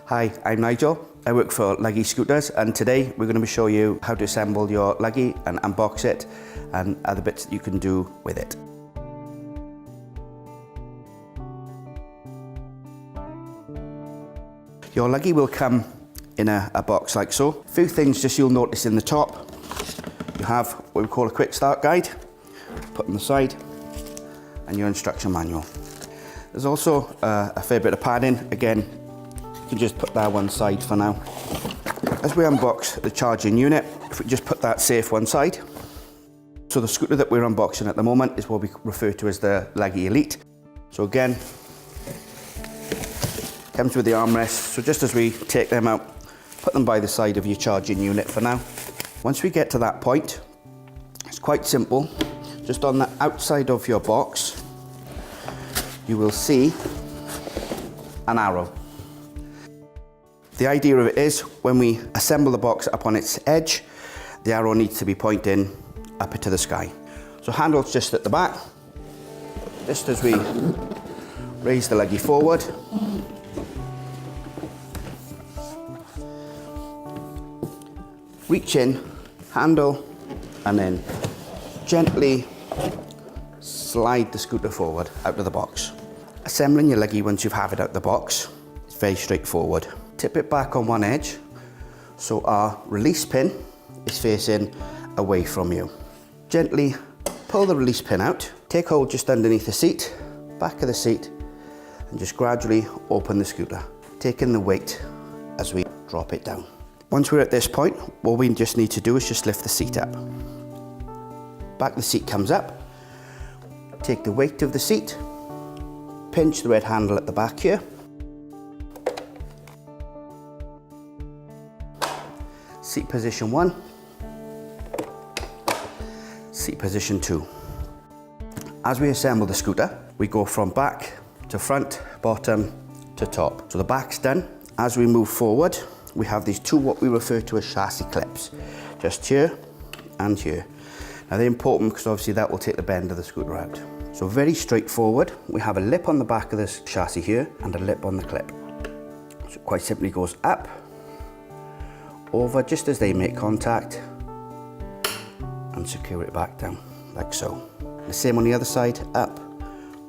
Hi, I'm Nigel. I work for Luggie Scooters, and today we're going to show you how to assemble your Luggie and unbox it and other bits that you can do with it. Your Luggie will come in a box like so. A few things just you'll notice in the top. You have what we call a quick start guide, put on the side, and your instruction manual. There's also a fair bit of padding. Again, you can just put that one side for now. As we unbox the charging unit, if we just put that safe one side. So the scooter that we're unboxing at the moment is what we refer to as the Luggie Elite. So again, comes with the armrests. So just as we take them out, put them by the side of your charging unit for now. Once we get to that point, it's quite simple. Just on the outside of your box, you will see an arrow. The idea of it is when we assemble the box up on its edge, the arrow needs to be pointing up into the sky. So handle's just at the back. Just as we raise the Luggie forward, reach in, handle, and then gently slide the scooter forward out of the box. Assembling your Luggie once you have it out of the box is very straightforward. Tip it back on one edge so our release pin is facing away from you. Gently pull the release pin out, take hold just underneath the seat, back of the seat, and just gradually open the scooter, taking the weight as we drop it down. Once we're at this point, what we just need to do is just lift the seat up. Back of the seat comes up, take the weight of the seat, pinch the red handle at the back here, seat position 1, seat position 2. As we assemble the scooter, we go from back to front, bottom to top. So the back's done. As we move forward, we have these two what we refer to as chassis clips, just here and here. Now they're important because obviously that will take the bend of the scooter out. So very straightforward. We have a lip on the back of this chassis here and a lip on the clip. So it quite simply goes up, over just as they make contact, and secure it back down, like so. The same on the other side, up,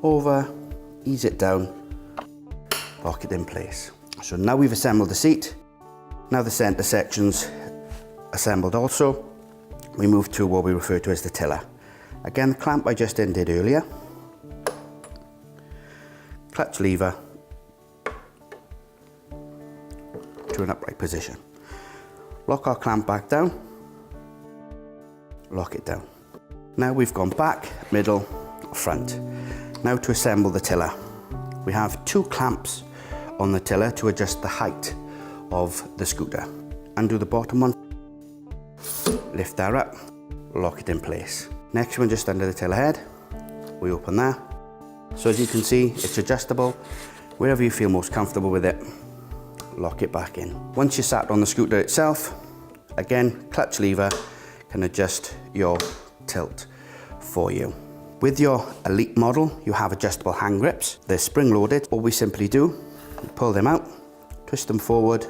over, ease it down, lock it in place. So now we've assembled the seat. Now the centre section's assembled also, we move to what we refer to as the tiller. Again, the clamp I just undid earlier, clutch lever to an upright position. Lock our clamp back down, lock it down. Now we've gone back, middle, front. Now to assemble the tiller. We have two clamps on the tiller to adjust the height of the scooter. Undo the bottom one, lift that up, lock it in place. Next one just under the tiller head, we open that. So as you can see, it's adjustable. Wherever you feel most comfortable with it, lock it back in. Once you're sat on the scooter itself, again, clutch lever can adjust your tilt for you. With your Elite model, you have adjustable hand grips. They're spring loaded. All we simply do, pull them out, twist them forward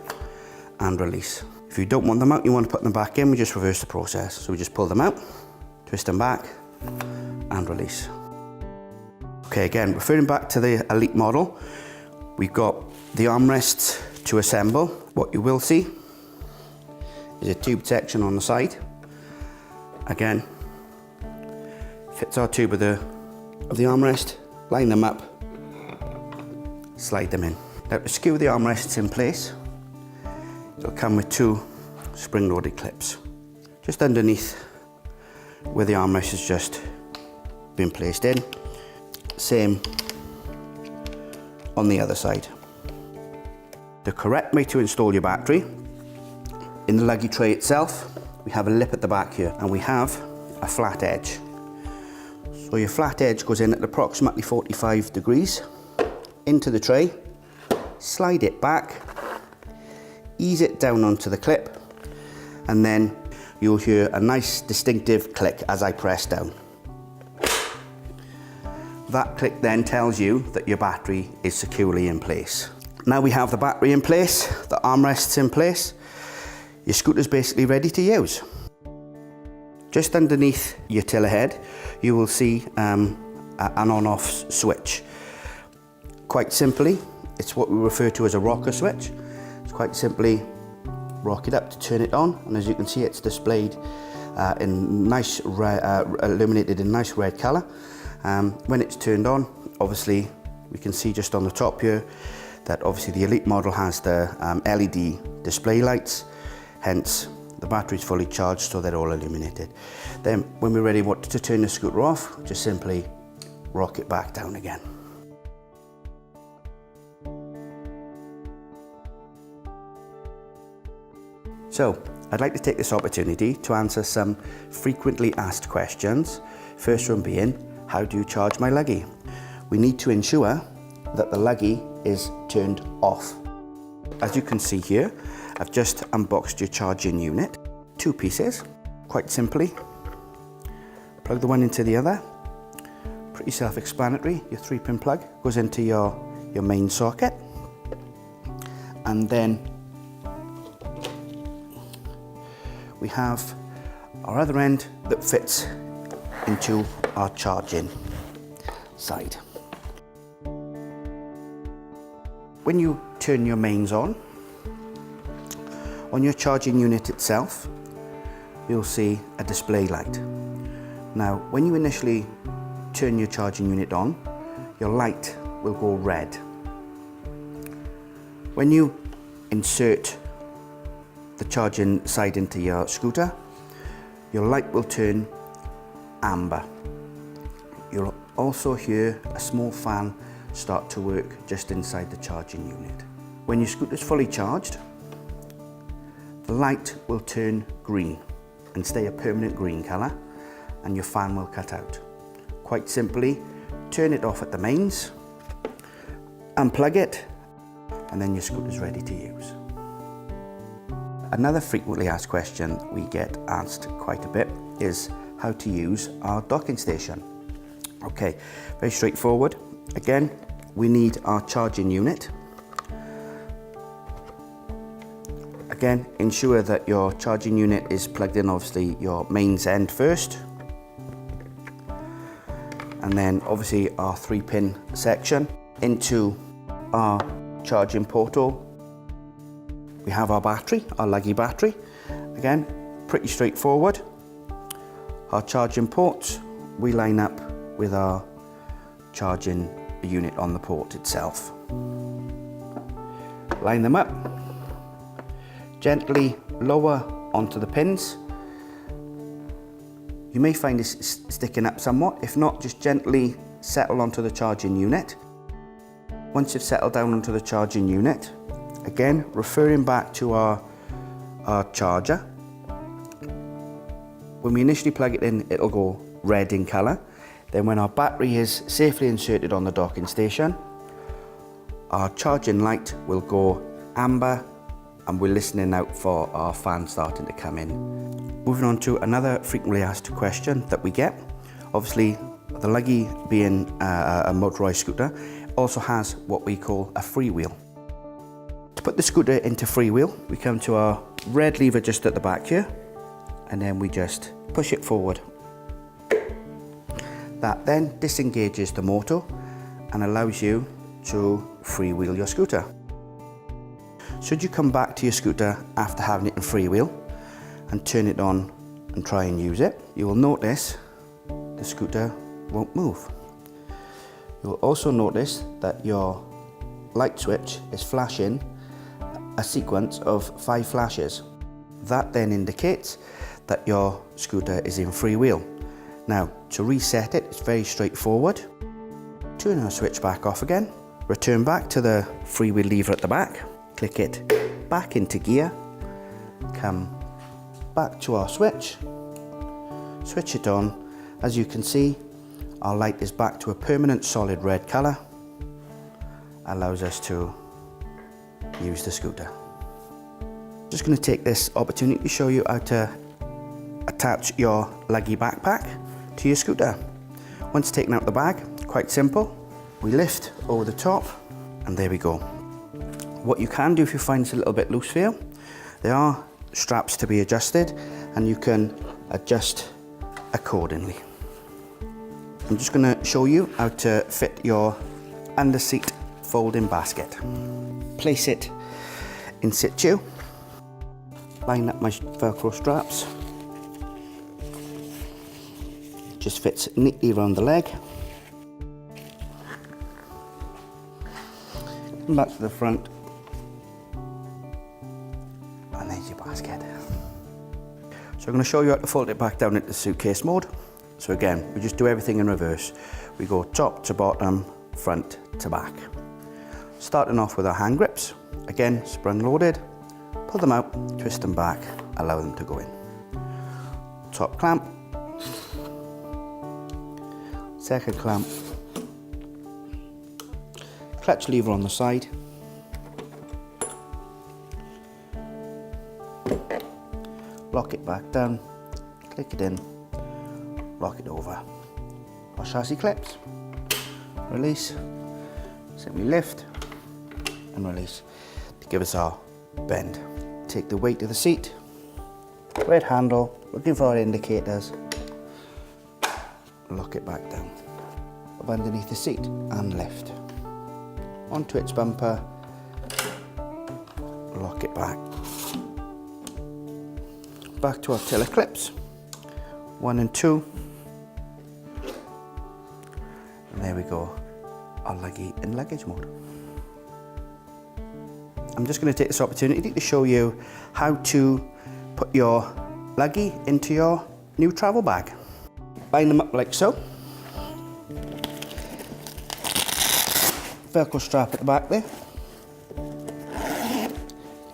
and release. If you don't want them out, you want to put them back in, we just reverse the process. So we just pull them out, twist them back and release. Okay, again, referring back to the Elite model, we've got the armrests to assemble. What you will see is a tube section on the side. Again, fits our tube of the armrest, line them up, slide them in. Now to secure the armrests in place, it'll come with two spring-loaded clips. Just underneath where the armrest has just been placed in. Same on the other side. The correct way to install your battery, in the Luggie tray itself, we have a lip at the back here and we have a flat edge. So your flat edge goes in at approximately 45 degrees into the tray, slide it back, ease it down onto the clip, and then you'll hear a nice distinctive click as I press down. That click then tells you that your battery is securely in place. Now we have the battery in place, the armrests in place, your scooter's basically ready to use. Just underneath your tiller head, you will see an on-off switch. Quite simply, it's what we refer to as a rocker switch. It's quite simply rock it up to turn it on, and as you can see, it's displayed in nice illuminated in nice red colour. When it's turned on, obviously we can see just on the top here that obviously the Elite model has the LED display lights, hence the battery is fully charged, so they're all illuminated. Then when we're ready to turn the scooter off, just simply rock it back down again. So I'd like to take this opportunity to answer some frequently asked questions. First one being, how do you charge my Luggie? We need to ensure that the Luggie is turned off. As you can see here, I've just unboxed your charging unit. Two pieces, quite simply. Plug the one into the other. Pretty self-explanatory. Your 3-pin plug goes into your main socket. And then we have our other end that fits into our charging side. When you turn your mains on your charging unit itself, you'll see a display light. Now, when you initially turn your charging unit on, your light will go red. When you insert the charging side into your scooter, your light will turn amber. You'll also hear a small fan start to work just inside the charging unit. When your scooter is fully charged, the light will turn green and stay a permanent green colour, and your fan will cut out. Quite simply, turn it off at the mains, unplug it, and then your scooter is ready to use. Another frequently asked question we get asked quite a bit is how to use our docking station. Okay, very straightforward. Again, we need our charging unit. Again, ensure that your charging unit is plugged in, obviously your mains end first, and then obviously our 3-pin section into our charging portal. We have our battery, our Luggie battery. Again, pretty straightforward. Our charging ports, we line up with our charging unit on the port itself. Line them up, gently lower onto the pins. You may find this sticking up somewhat. If not, just gently settle onto the charging unit. Once you've settled down onto the charging unit, again, referring back to our charger. When we initially plug it in, it'll go red in colour. Then when our battery is safely inserted on the docking station, our charging light will go amber, and we're listening out for our fan starting to come in. Moving on to another frequently asked question that we get. Obviously, the Luggie being a motorised scooter also has what we call a freewheel. To put the scooter into freewheel, we come to our red lever just at the back here, and then we just push it forward. That then disengages the motor and allows you to freewheel your scooter. Should you come back to your scooter after having it in freewheel and turn it on and try and use it, you will notice the scooter won't move. You will also notice that your light switch is flashing a sequence of 5 flashes. That then indicates that your scooter is in freewheel. Now, to reset it, it's very straightforward. Turn our switch back off again, return back to the freewheel lever at the back, click it back into gear, come back to our switch, switch it on. As you can see, our light is back to a permanent solid red colour, allows us to use the scooter. Just going to take this opportunity to show you how to attach your Luggie backpack to your scooter. Once taken out the bag, quite simple. We lift over the top, and there we go. What you can do if you find it's a little bit loose for you, there are straps to be adjusted and you can adjust accordingly. I'm just going to show you how to fit your under seat folding basket. Place it in situ, line up my Velcro straps, just fits neatly around the leg. Come back to the front, and there's your basket. So I'm going to show you how to fold it back down into suitcase mode. So again, we just do everything in reverse. We go top to bottom, front to back. Starting off with our hand grips, again sprung loaded, pull them out, twist them back, allow them to go in. Top clamp, second clamp, clutch lever on the side, lock it back down, click it in, lock it over. Our chassis clips, release, simply lift and release to give us our bend. Take the weight of the seat, red handle, looking for our indicators, lock it back down, up underneath the seat and lift. Onto its bumper, lock it back. Back to our tiller clips, 1 and 2. And there we go, our Luggie in luggage mode. I'm just going to take this opportunity to show you how to put your Luggie into your new travel bag. Line them up like so. Velcro strap at the back there.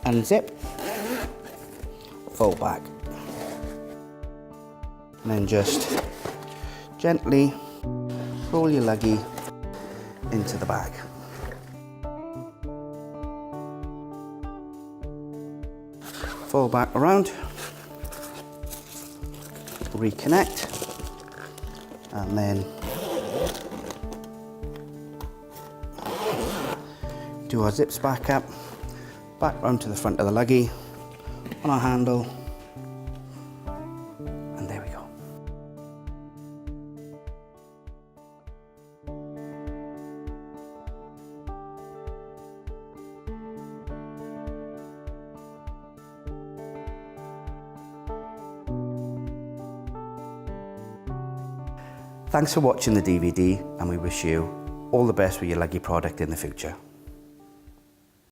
Unzip. Fold back. And then just gently roll your Luggie into the bag. Fold back around, reconnect, and then do our zips back up, back round to the front of the Luggie, on our handle, and there we go. Thanks for watching the DVD, and we wish you all the best with your Luggie product in the future.